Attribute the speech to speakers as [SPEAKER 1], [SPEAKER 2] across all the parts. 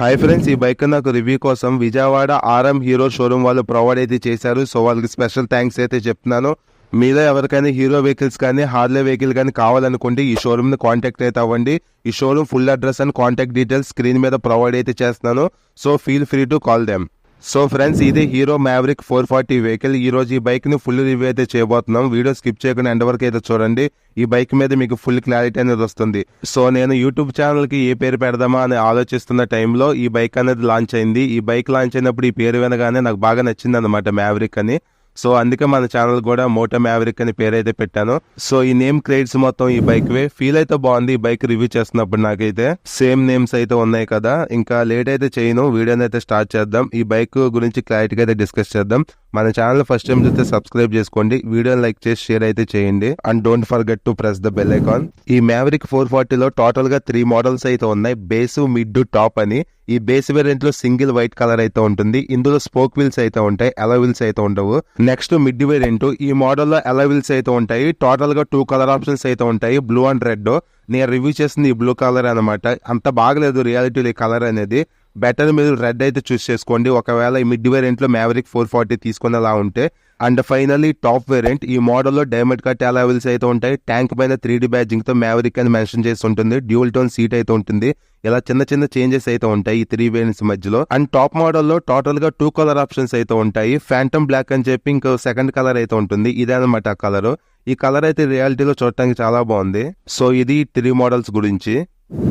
[SPEAKER 1] Hi friends, ఈ bike నాకు review కోసం విజయవాడ ఆర్ఎం హీరో షోరూమ్ వాళ్ళు ప్రొవైడ్ అయితే చేశారు. సో వాళ్ళకి స్పెషల్ థ్యాంక్స్ అయితే చెప్తున్నాను. మీలో ఎవరికైనా హీరో వెహికల్స్ కానీ హార్లే వెహికల్ కానీ కావాలనుకుంటే ఈ షోరూమ్ ని కాంటాక్ట్ అయితే అవ్వండి. ఈ showroom full address and contact details screen మీద ప్రొవైడ్ అయితే చేస్తున్నాను. So feel free to call them. So friends, ఇది హీరో మ్యావరిక్ 440 వెహికల్. ఈ రోజు ఈ బైక్ ని ఫుల్ రివ్యూ అయితే చేయబోతున్నాం. వీడియో స్కిప్ చేయకుండా ఎండ్ వరకు అయితే చూడండి. ఈ బైక్ మీద మీకు ఫుల్ క్లారిటీ అనేది వస్తుంది. సో నేను యూట్యూబ్ ఛానల్ కి ఏ పేరు పెడదామా అని ఆలోచిస్తున్న టైంలో ఈ బైక్ అనేది లాంచ్ అయింది. ఈ బైక్ లాంచ్ అయినప్పుడు ఈ పేరు వినగానే నాకు బాగా నచ్చింది అనమాట, మ్యావరిక్ అని. సో అందుకే మన ఛానల్ కూడా మోటో మ్యావరిక్ అని పేరు అయితే పెట్టాను. సో ఈ నేమ్ క్రెడిట్స్ మొత్తం ఈ బైక్ వే. ఫీల్ అయితే బాగుంది ఈ బైక్ రివ్యూ చేస్తున్నప్పుడు. నాకైతే సేమ్ నేమ్స్ అయితే ఉన్నాయి కదా. ఇంకా లేట్ అయితే చేయను, వీడియోని అయితే స్టార్ట్ చేద్దాం. ఈ బైక్ గురించి క్లారిటీగా అయితే డిస్కస్ చేద్దాం. మన ఛానల్ ఫస్ట్ టైం చూస్తే సబ్స్క్రైబ్ చేసుకోండి, వీడియోని లైక్ చేసి షేర్ అయితే చేయండి. And don't forget to press the bell icon. ఈ మ్యావరిక్ 440లో టోటల్ గా 3 మోడల్స్ అయితే ఉన్నాయి, బేస్, మిడ్, టాప్ అని. ఈ బేస్ వేరియంట్ లో సింగిల్ వైట్ కలర్ అయితే ఉంటుంది. ఇందులో స్పోక్ వీల్స్ అయితే ఉంటాయి, అలా వీల్స్ అయితే ఉండవు. Next mid variant. ఈ మోడల్ లో అలా వీల్స్ అయితే ఉంటాయి. టోటల్ గా 2 కలర్ ఆప్షన్స్ అయితే ఉంటాయి, బ్లూ అండ్ రెడ్. నేను రివ్యూ చేసింది ఈ బ్లూ కలర్ అనమాట. అంత బాగలేదు రియాలిటీలో ఈ కలర్ అనేది. బెటర్ మీరు రెడ్ అయితే చూస్ చేసుకోండి ఒకవేళ ఈ మిడ్ వేరియంట్ లో మ్యావరిక్ 440 తీసుకునేలా ఉంటే. And finally top variant. ఈ మోడల్లో డైమండ్ కట్ అలా వీల్స్ అయితే ఉంటాయి. ట్యాంక్ పైన 3D బ్యాడ్జింగ్ తో మ్యావరిక్ అని మెన్షన్ చేసి ఉంటుంది. డ్యూల్ టోన్ సీట్ అయితే ఉంటుంది. ఇలా చిన్న చిన్న చేంజెస్ అయితే ఉంటాయి ఈ 3 వేరియంట్స్ మధ్యలో. అండ్ టాప్ మోడల్లో టోటల్ గా 2 కలర్ ఆప్షన్స్ అయితే ఉంటాయి. ఫ్యాంటమ్ బ్లాక్ అని చెప్పి ఇంకో సెకండ్ కలర్ అయితే ఉంటుంది. ఇదే అనమాట ఆ కలర్. ఈ కలర్ అయితే రియాలిటీలో చూడటానికి చాలా బాగుంది. సో ఇది 3 మోడల్స్ గురించి.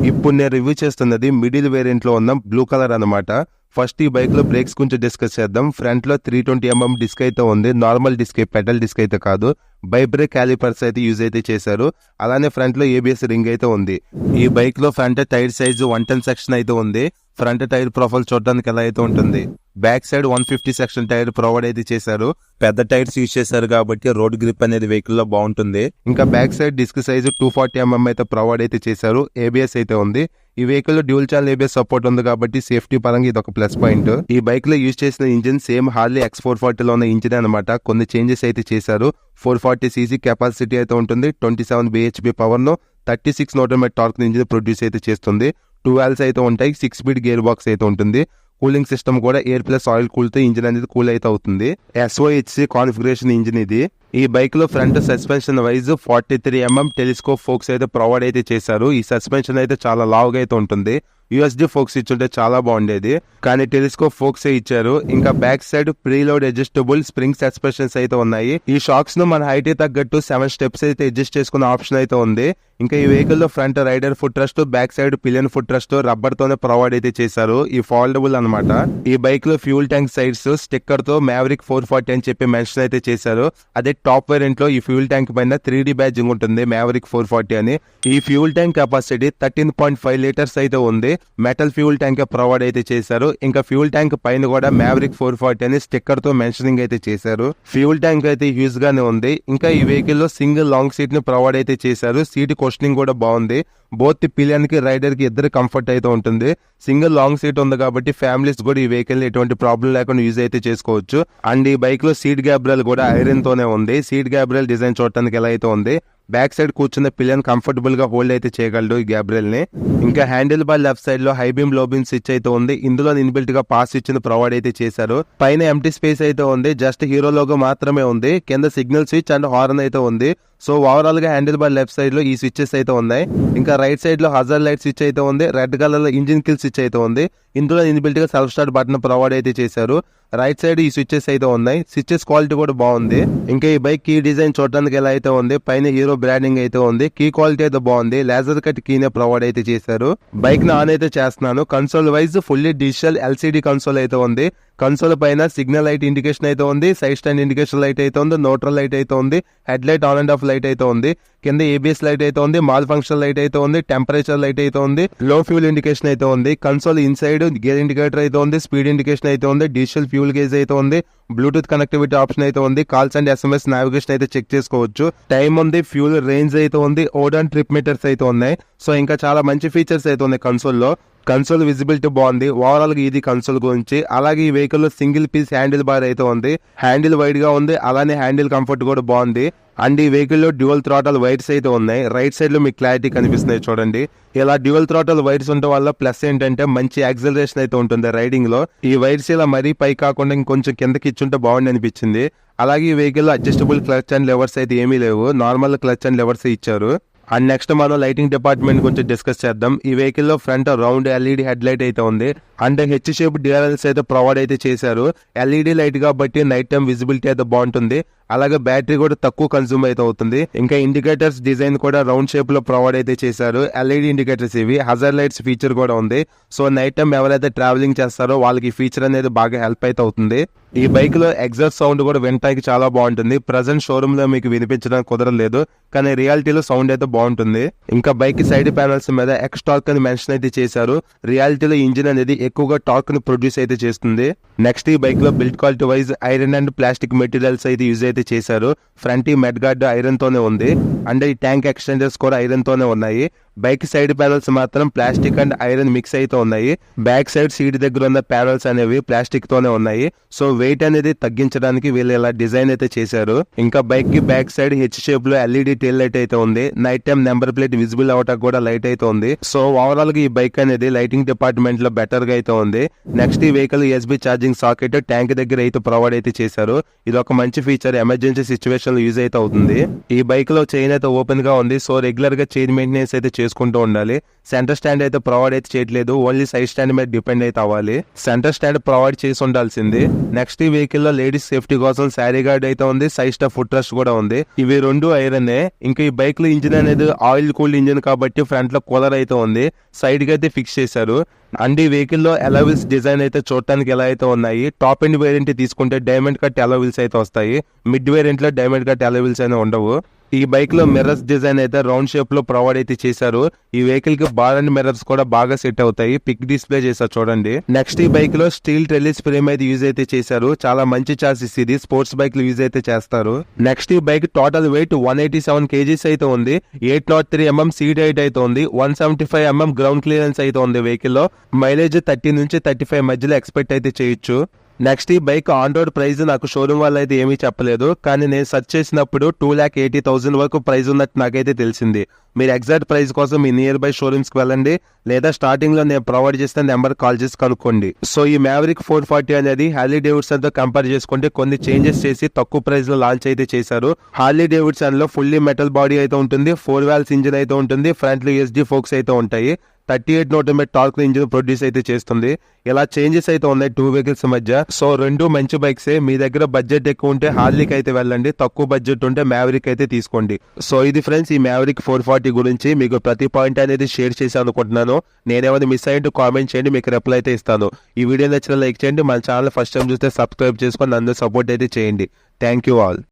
[SPEAKER 1] ఇప్పుడు నేను రివ్యూ చేస్తున్నది మిడిల్ వేరియంట్ లో ఉన్న బ్లూ కలర్ అనమాట. ఫస్ట్ ఈ బైక్ లో బ్రేక్స్ గురించి డిస్కస్ చేద్దాం. ఫ్రంట్ లో 320mm డిస్క్ అయితే ఉంది. నార్మల్ డిస్క్, పెడల్ డిస్క్ అయితే కాదు. బైబ్రేక్ క్యాలిపర్స్ అయితే యూజ్ అయితే చేశారు. అలానే ఫ్రంట్ లో ABS రింగ్ అయితే ఉంది. ఈ బైక్ లో ఫ్రంట్ టైర్ సైజ్ 110 సెక్షన్ అయితే ఉంది. ఫ్రంట్ టైర్ ప్రొఫైల్ చూడడానికి ఎలా అయితే ఉంటుంది. Back side 150 section tyre provide అయితే చేశారు. పెద్ద టైర్స్ యూజ్ చేశారు కాబట్టి రోడ్ గ్రిప్ అనేది వెహికల్ లో బాగుంటుంది. ఇంకా back side disc size 240mm అయితే ప్రొవైడ్ అయితే చేశారు. ABS అయితే ఉంది. ఈ వెహికల్ లో డ్యూల్ ఛానల్ ABS సపోర్ట్ ఉంది కాబట్టి సేఫ్టీ పరంగా ఇది ఒక ప్లస్ పాయింట్. ఈ బైక్ లో యూజ్ చేసిన ఇంజిన్ సేమ్ హార్లీ X440 లో ఉన్న ఇంజిన్ అనమాట. కొన్ని చేంజెస్ అయితే చేశారు. 440cc కెపాసిటీ అయితే ఉంటుంది. 27 bhp పవర్ ను 36 Nm టార్క్ ఇంజిన్ ప్రొడ్యూస్ అయితే చేస్తుంది. 2 వాల్వ్స్ అయితే ఉంటాయి. 6 స్పీడ్ గేర్ బాక్స్ అయితే ఉంటుంది. కూలింగ్ సిస్టమ్ కూడా ఎయిర్ ప్లస్ ఆయిల్ కూల్ తో ఇంజిన్ అనేది కూల్ అయితే అవుతుంది. SOHC కాన్ఫిగరేషన్ ఇంజిన్ ఇది. ఈ బైక్ లో front suspension wise 43mm telescope forks అయితే ప్రొవైడ్ అయితే చేశారు. ఈ సస్పెన్షన్ అయితే చాలా లావుగా అయితే ఉంటుంది. USD ఫోక్స్ ఇచ్చుంటే చాలా బాగుండేది, కానీ టెలిస్కోప్ ఫోక్స్ ఇచ్చారు. ఇంకా back side preload adjustable spring suspensions అయితే ఉన్నాయి. ఈ షాక్స్ ను మన హైట్ తగ్గట్టు 7 స్టెప్స్ అయితే అడ్జస్ట్ చేసుకునే ఆప్షన్ అయితే ఉంది. ఇంకా ఈ వెహికల్ లో front rider foot rest, back side pillion foot rest rubber తోనే ప్రొవైడ్ అయితే చేశారు. ఈ ఫోల్డబుల్ అనమాట. ఈ బైక్ లో ఫ్యూల్ ట్యాంక్ సైడ్స్ స్టిక్కర్ తో మ్యావరిక్ 440 అని చెప్పి మెన్షన్ అయితే చేశారు. అదే టాప్ వేరియంట్ లో ఈ ఫ్యూల్ ట్యాంక్ పైన 3D బ్యాడ్జింగ్ ఉంటుంది మ్యావరిక్ 440 అని. ఈ ఫ్యూల్ ట్యాంక్ కెపాసిటీ 13.5 లీటర్స్ అయితే ఉంది. మెటల్ ఫ్యూల్ ట్యాంక్ ప్రొవైడ్ అయితే చేశారు. ఇంకా ఫ్యూల్ ట్యాంక్ పైన కూడా మ్యావరిక్ 440 అని స్టిక్కర్ తో మెన్షనింగ్ అయితే చేశారు. ఫ్యూల్ ట్యాంక్ అయితే హ్యూజ్ గానే ఉంది. ఇంకా ఈ వెహికల్ లో సింగిల్ లాంగ్ సీట్ ని ప్రొవైడ్ అయితే చేశారు. సీట్ క్వశ్చనింగ్ కూడా బాగుంది. బోత్ పిలియన్ కి రైడర్ కి ఇద్దరు కంఫర్ట్ అయితే ఉంటుంది. సింగిల్ లాంగ్ సీట్ ఉంది కాబట్టి ఫ్యామిలీస్ కూడా ఈ వెహికల్ ఎటువంటి ప్రాబ్లం లేకుండా యూజ్ అయితే చేసుకోవచ్చు. అండ్ ఈ బైక్ లో సీట్ గ్యాబ్రల్ కూడా ఐరన్ తోనే ఉంది. సీట్ గ్యాబ్రల్ డిజైన్ చూడటానికి ఎలా అయితే ఉంది. బ్యాక్ సైడ్ కూర్చున్న పిలియన్ కంఫర్టబుల్ గా హోల్డ్ అయితే చేయగలడు ఈ గ్యాబ్రెల్ ని. ఇంకా హ్యాండిల్ బార్ లెఫ్ట్ సైడ్ లో హై బీమ్ లో బీమ్ స్విచ్ అయితే ఉంది. ఇందులో ఇన్బిల్ట్ గా పాస్ స్విచ్ ని ప్రొవైడ్ అయితే చేశారు. పైన ఎంటీ స్పేస్ అయితే ఉంది. జస్ట్ హీరో లోగో మాత్రమే ఉంది. కింద సిగ్నల్ స్విచ్ అండ్ హార్న్ అయితే ఉంది. సో ఓవరాల్ గా హ్యాండిల్ బార్ లెఫ్ట్ సైడ్ లో ఈ స్విచెస్ అయితే ఉన్నాయి. ఇంకా రైట్ సైడ్ లో హజార్ లైట్ స్విచ్ అయితే ఉంది. రెడ్ కలర్ లో ఇంజిన్ కిల్ స్విచ్ అయితే ఉంది. ఇందులో ఇన్బిల్ట్ గా సెల్ఫ్ స్టార్ట్ బటన్ ప్రొవైడ్ అయితే చేశారు. రైట్ సైడ్ ఈ స్విచెస్ అయితే ఉన్నాయి. స్విచెస్ క్వాలిటీ కూడా బాగుంది. ఇంకా ఈ బైక్ కీ డిజైన్ చూడడానికి ఎలా అయితే ఉంది. పైన హీరో బ్రాండింగ్ అయితే ఉంది. కీ క్వాలిటీ అయితే బాగుంది. లేజర్ కట్ కీనే ప్రొవైడ్ అయితే చేశారు. బైక్ ని ఆన్ అయితే చేస్తున్నాను. Console wise fully digital LCD console అయితే ఉంది. కన్సోల్ పైన సిగ్నల్ లైట్ ఇండికేషన్ అయితే ఉంది. సైడ్ స్టాండ్ ఇండికేషన్ లైట్ అయితే ఉంది. న్యూట్రల్ లైట్ అయితే ఉంది. Head light on and of light అయితే ఉంది. కింద ABS లైట్ అయితే ఉంది. మాల్ ఫంక్షన్ లైట్ అయితే ఉంది. టెంపరేచర్ లైట్ అయితే ఉంది. లో ఫ్యూల్ ఇండికేషన్ అయితే ఉంది. కన్సోల్ ఇన్సైడ్ గేర్ ఇండికేటర్ అయితే ఉంది. స్పీడ్ ఇండికేషన్ అయితే ఉంది. డిజిటల్ ఫ్యూల్ గేజ్ అయితే ఉంది. బ్లూటూత్ కనెక్టివిటీ ఆప్షన్ అయితే ఉంది. కాల్స్ అండ్ SMS నావిగేషన్ అయితే చెక్ చేసుకోవచ్చు. టైం ఉంది. ఫ్యూల్ రేంజ్ అయితే ఉంది. ఓడాన్ ట్రిప్ మీటర్స్ అయితే ఉన్నాయి. సో ఇంకా చాలా మంచి ఫీచర్స్ అయితే ఉన్నాయి కన్సోల్ లో. కన్సోల్ విజిబిలిటీ బాగుంది. ఓవరాల్ గా ఇది కన్సోల్ గురించి. అలాగే ఈ వెహికల్ లో సింగిల్ పీస్ హ్యాండిల్ బార్ అయితే ఉంది. హ్యాండిల్ వైడ్ గా ఉంది, అలానే హ్యాండిల్ కంఫర్ట్ కూడా బాగుంది. అండ్ ఈ వెహికల్ లో డ్యూయల్ థ్రాటల్ వైర్స్ అయితే ఉన్నాయి. రైట్ సైడ్ లో మీకు క్లారిటీ కనిపిస్తున్నాయి చూడండి. ఇలా డ్యూయల్ థ్రాటల్ వైర్స్ ఉండడం వల్ల ప్లస్ ఏంటంటే మంచి యాక్సిలరేషన్ అయితే ఉంటుంది రైడింగ్ లో. ఈ వైర్స్ ఇలా మరీ పై కాకుండా ఇంకొంచెం కిందకి ఇచ్చుంటే బాగుండి అనిపించింది. అలాగే ఈ వెహికల్ లో అడ్జస్టబుల్ క్లచ్ అండ్ లెవర్స్ అయితే ఏమీ లేవు, నార్మల్ క్లచ్ అండ్ లెవర్స్ ఇచ్చారు. అండ్ నెక్స్ట్ మనం లైటింగ్ డిపార్ట్మెంట్ గురించి డిస్కస్ చేద్దాం. ఈ వెహికల్ లో front round LED head light అయితే ఉంది. అండ్ హెచ్ షేప్ డిఆర్ఎల్స్ అయితే ప్రొవైడ్ అయితే చేశారు. ఎల్ఈడి లైట్ కాబట్టి నైట్ టైం విజిబిలిటీ అయితే బాగుంటుంది. అలాగే బ్యాటరీ కూడా తక్కువ కన్సూమ్ అయితే అవుతుంది. ఇంకా ఇండికేటర్స్ డిజైన్ కూడా రౌండ్ షేప్ లో ప్రొవైడ్ అయితే చేశారు. ఎల్ఈడి ఇండికేటర్స్ ఇవి. హజార్ లైట్స్ ఫీచర్ కూడా ఉంది. సో నైట్ టైం ఎవరైతే ట్రావెలింగ్ చేస్తారో వాళ్ళకి ఈ ఫీచర్ అనేది బాగా హెల్ప్ అయితే అవుతుంది. ఈ బైక్ లో ఎగ్జాస్ట్ సౌండ్ కూడా వినటానికి చాలా బాగుంటుంది. ప్రజెంట్ షోరూమ్ లో మీకు వినిపించడానికి కుదరలేదు, కానీ రియాలిటీలో సౌండ్ అయితే బాగుంటుంది. ఇంకా బైక్ సైడ్ ప్యానల్స్ మీద ఎక్స్ టార్క్ అని మెన్షన్ అయితే చేశారు. రియాలిటీలో ఇంజిన్ అనేది ఎక్కువగా టార్క్ ని ప్రొడ్యూస్ అయితే చేస్తుంది. నెక్స్ట్ ఈ బైక్ లో build quality wise iron and plastic materials అయితే యూజ్ అయితే చేశారు. ఫ్రంట్ ఈ మెడ్ గార్డ్ ఐరన్ తోనే ఉంది. అండ్ ఈ ట్యాంక్ ఎక్స్టెండర్స్ కూడా ఐరన్ తోనే ఉన్నాయి. బైక్ సైడ్ ప్యానల్స్ మాత్రం ప్లాస్టిక్ అండ్ ఐరన్ మిక్స్ అయితే ఉన్నాయి. బ్యాక్ సైడ్ సీట్ దగ్గర ఉన్న ప్యానల్స్ అనేవి ప్లాస్టిక్ తోనే ఉన్నాయి. సో వెయిట్ అనేది తగ్గించడానికి వీళ్ళు ఇలా డిజైన్ అయితే చేశారు. ఇంకా బైక్ కి బ్యాక్ సైడ్ హెచ్ షేప్ లో ఎల్ఈడి టెయిల్ లైట్ అయితే ఉంది. Night time number plate visible అవటానికి కూడా లైట్ అయితే ఉంది. సో ఓవరాల్ గా ఈ బైక్ అనేది లైటింగ్ డిపార్ట్మెంట్ లో బెటర్ గా అయితే ఉంది. నెక్స్ట్ ఈ vehicle USB charging socket tank దగ్గర అయితే ప్రొవైడ్ అయితే చేశారు. ఇది ఒక మంచి ఫీచర్, ఎమర్జెన్సీ సిచ్యువేషన్ లో యూజ్ అయితే అవుతుంది. ఈ బైక్ లో చైన్ అయితే ఓపెన్ గా ఉంది. సో రెగ్యులర్ గా చైన్ మెయింటెనెన్స్ అయితే చేసుకుంటూ ఉండాలి. సెంటర్ స్టాండ్ అయితే ప్రొవైడ్ అయితే చేయట్లేదు, ఓన్లీ సైడ్ స్టాండ్ మీద డిపెండ్ అయితే అవ్వాలి. సెంటర్ స్టాండ్ ప్రొవైడ్ చేసి ఉండాల్సింది. నెక్స్ట్ ఈ వెహికల్ లో లేడీస్ సేఫ్టీ కోసం శారీ గార్డ్ అయితే ఉంది. సైడ్ స్టాప్ ఫుట్ రెస్ట్ కూడా ఉంది. ఇవి రెండు ఐరన్. ఇంకా ఈ బైక్ లో ఇంజిన్ అనేది ఆయిల్ కూల్డ్ ఇంజిన్ కాబట్టి ఫ్రంట్ లో కూలర్ అయితే ఉంది. సైడ్ కి అయితే ఫిక్స్ చేశారు. అండ్ ఈ వెహికల్ లో అలవిల్స్ డిజైన్ అయితే చూడటానికి ఎలా అయితే ఉన్నాయి. టాప్ ఎండ్ వేరియంట్ తీసుకుంటే డైమండ్ కట్ అలవిల్స్ అయితే వస్తాయి. మిడ్ వేరియంట్ లో డైమండ్ కట్ అలవిల్స్ అయితే ఉండవు. ఈ బైక్ లో మిర్రర్స్ డిజైన్ అయితే రౌండ్ షేప్ లో ప్రొవైడ్ అయితే చేశారు. ఈ వెహికల్ కి బార్ అండ్ మిర్రర్స్ కూడా బాగా సెట్ అవుతాయి. పిక్ డిస్ప్లే చేశారు చూడండి. నెక్స్ట్ ఈ బైక్ లో స్టీల్ ట్రెలిస్ ఫ్రేమ్ అయితే యూజ్ అయితే చేశారు. చాలా మంచి చాసిస్ ఇది, స్పోర్ట్స్ బైక్ లో యూజ్ అయితే చేస్తారు. నెక్స్ట్ ఈ బైక్ టోటల్ వెయిట్ 187 kgs అయితే ఉంది. 803 mm సీట్ హైట్ అయితే ఉంది. 175 mm గ్రౌండ్ క్లియరెన్స్ అయితే ఉంది. వెహికల్ లో మైలేజ్ 30 నుంచి 35 మధ్యలో ఎక్స్పెక్ట్ అయితే చేయొచ్చు. నెక్స్ట్ ఈ బైక్ ఆన్ రోడ్ ప్రైస్ నాకు షోరూమ్ వాళ్ళు అయితే ఏమీ చెప్పలేదు, కానీ నేను సెర్చ్ చేసినప్పుడు 2,80,000 వరకు ప్రైస్ ఉన్నట్టు నాకైతే తెలిసింది. మీరు ఎగ్జాక్ట్ ప్రైస్ కోసం మీ నియర్ బై షోరూమ్స్ కి వెళ్ళండి, లేదా స్టార్టింగ్ లో నేను ప్రొవైడ్ చేసిన నెంబర్ కాల్ చేసి కనుక్కోండి. సో ఈ మ్యావరిక్ 440 అనేది హార్లీ డేవిడ్సన్ తో కంపేర్ చేసుకుంటే కొన్ని చేంజెస్ చేసి తక్కువ ప్రైస్ లో లాంచ్ అయితే చేశారు. హార్లీ డేవిడ్సన్ లో ఫుల్లీ మెటల్ బాడీ అయితే ఉంటుంది. 4 వాల్వ్స్ ఇంజిన్ అయితే ఉంటుంది. ఫ్రంట్ లో యూఎస్డి ఫోక్స్ అయితే ఉంటాయి. 38 Nm టార్క్ ఇంజిన్ ప్రొడ్యూస్ అయితే చేస్తుంది. ఇలా చేంజెస్ అయితే ఉన్నాయి టూ వెహికల్స్ మధ్య. సో రెండు మంచి బైక్సే. మీ దగ్గర బడ్జెట్ ఎక్కువ ఉంటే హార్లీకి అయితే వెళ్ళండి, తక్కువ బడ్జెట్ ఉంటే మ్యావరిక్ అయితే తీసుకోండి. సో ఇది ఫ్రెండ్స్ ఈ మ్యావరిక్ 440 గురించి మీకు ప్రతి పాయింట్ అనేది షేర్ చేసి అనుకుంటున్నాను. నేనేమైనా మిస్ అయ్యింటే కామెంట్ చేయండి, మీకు రిప్లై అయితే ఇస్తాను. ఈ వీడియో నచ్చిన లైక్ చేయండి. మన ఛానల్ ఫస్ట్ టైం చూస్తే సబ్స్క్రైబ్ చేసుకొని అందరూ సపోర్ట్ అయితే చేయండి. Thank you all.